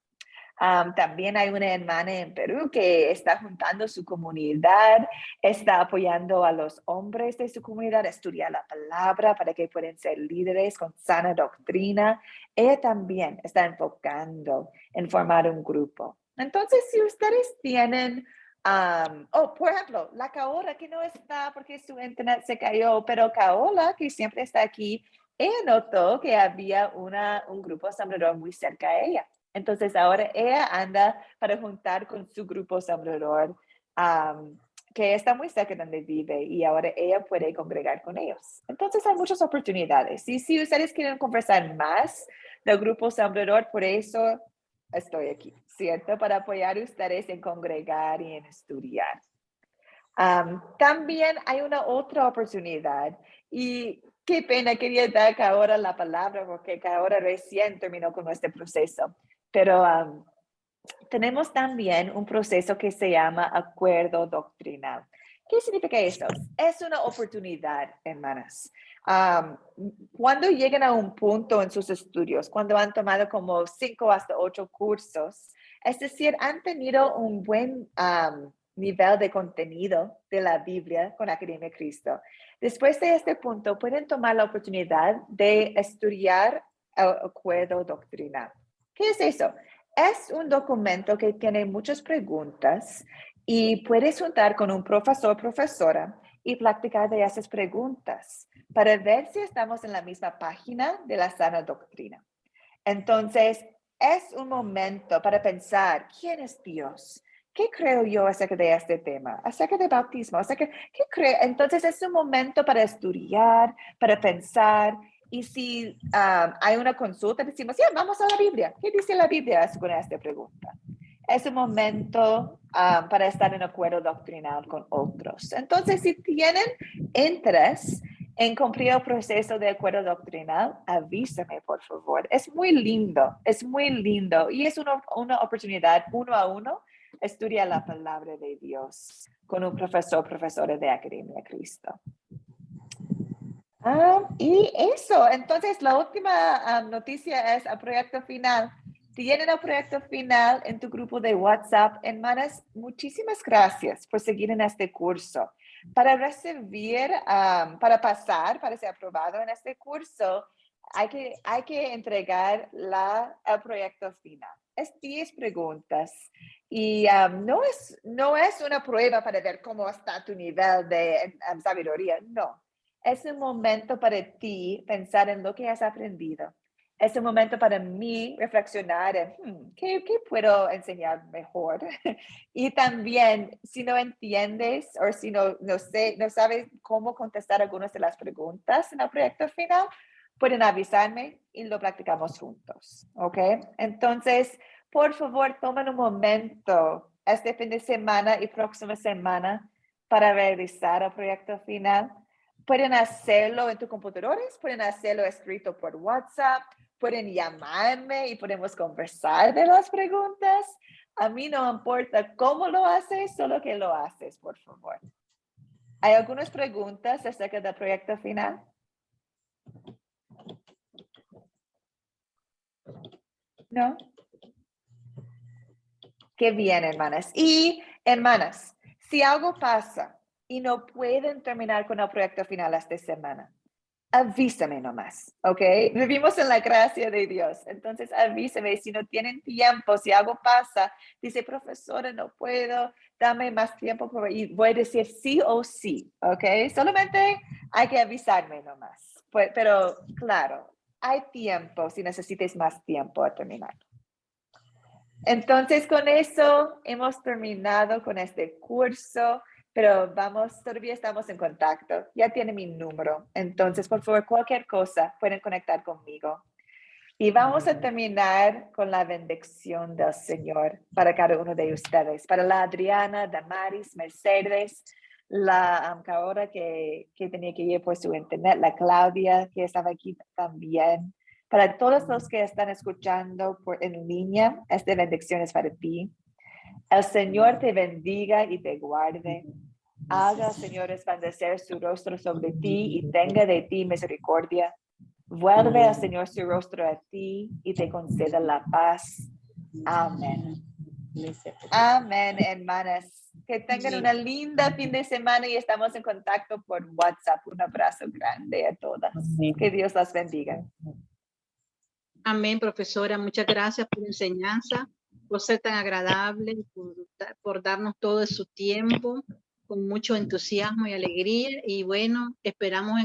También hay una hermana en Perú que está juntando su comunidad, está apoyando a los hombres de su comunidad a estudiar la palabra para que puedan ser líderes con sana doctrina. Ella también está enfocando en formar un grupo. Entonces, si ustedes tienen, por ejemplo, la Caola que no está porque su internet se cayó, pero Caola, que siempre está aquí, ella notó que había un grupo sembrador muy cerca a ella. Entonces ahora ella anda para juntar con su grupo sembrador que está muy cerca de donde vive y ahora ella puede congregar con ellos. Entonces hay muchas oportunidades. Y si ustedes quieren conversar más del grupo sembrador, por eso estoy aquí, ¿cierto? Para apoyar a ustedes en congregar y en estudiar. También hay una otra oportunidad y qué pena, quería dar ahora la palabra porque ahora recién terminó con este proceso. Pero tenemos también un proceso que se llama acuerdo doctrinal. ¿Qué significa eso? Es una oportunidad, hermanas. Cuando llegan a un punto en sus estudios, cuando han tomado como 5 hasta 8 cursos, es decir, han tenido un buen nivel de contenido de la Biblia con Academia Cristo. Después de este punto, pueden tomar la oportunidad de estudiar el acuerdo doctrinal. ¿Qué es eso? Es un documento que tiene muchas preguntas y puedes juntar con un profesor o profesora y platicar de esas preguntas para ver si estamos en la misma página de la sana doctrina. Entonces, es un momento para pensar, ¿quién es Dios? ¿Qué creo yo acerca de este tema? Acerca del bautismo, ¿qué creo? Entonces, es un momento para estudiar, para pensar. Y si hay una consulta, decimos, ya, vamos a la Biblia. ¿Qué dice la Biblia con esta pregunta? Es un momento para estar en acuerdo doctrinal con otros. Entonces, si tienen interés en cumplir el proceso de acuerdo doctrinal, avísame, por favor. Es muy lindo y es una oportunidad 1 a 1 estudiar la palabra de Dios con un profesor o profesora de Academia Cristo. Y eso, entonces la última noticia es el proyecto final. Tienen el proyecto final en tu grupo de WhatsApp. Hermanas, muchísimas gracias por seguir en este curso. Para recibir, para pasar, para ser aprobado en este curso, hay que entregar el proyecto final. Es 10 preguntas y no es una prueba para ver cómo está tu nivel de sabiduría, no. Es un momento para ti pensar en lo que has aprendido. Es un momento para mí reflexionar en ¿qué puedo enseñar mejor? Y también, si no entiendes o si no sabes cómo contestar algunas de las preguntas en el proyecto final, pueden avisarme y lo practicamos juntos, ¿ok? Entonces, por favor, tomen un momento este fin de semana y próxima semana para realizar el proyecto final. Pueden hacerlo en tus computadores, pueden hacerlo escrito por WhatsApp, pueden llamarme y podemos conversar de las preguntas. A mí no importa cómo lo haces, solo que lo haces, por favor. ¿Hay algunas preguntas acerca del proyecto final? ¿No? Qué bien, hermanas. Y, hermanas, si algo pasa y no pueden terminar con el proyecto final esta semana, avísame nomás, ¿ok? Vivimos en la gracia de Dios, entonces avísame si no tienen tiempo, si algo pasa, dice, profesora, no puedo, dame más tiempo y voy a decir sí o sí, ¿ok? Solamente hay que avisarme nomás, pero claro, hay tiempo si necesites más tiempo a terminar. Entonces, con eso hemos terminado con este curso, pero todavía estamos en contacto. Ya tiene mi número. Entonces, por favor, cualquier cosa, pueden conectar conmigo. Y vamos a terminar con la bendición del Señor para cada uno de ustedes. Para la Adriana, Damaris, Mercedes, la ahora que tenía que ir por su internet, la Claudia, que estaba aquí también. Para todos los que están escuchando en línea, esta bendición es para ti. El Señor te bendiga y te guarde. Haga, Señor, resplandecer su rostro sobre ti y tenga de ti misericordia. Vuelve al Señor su rostro a ti y te conceda la paz. Amén. Amén, hermanas. Que tengan una linda fin de semana y estamos en contacto por WhatsApp. Un abrazo grande a todas. Que Dios las bendiga. Amén, profesora. Muchas gracias por la enseñanza, por ser tan agradable, por darnos todo su tiempo con mucho entusiasmo y alegría. Y bueno, esperamos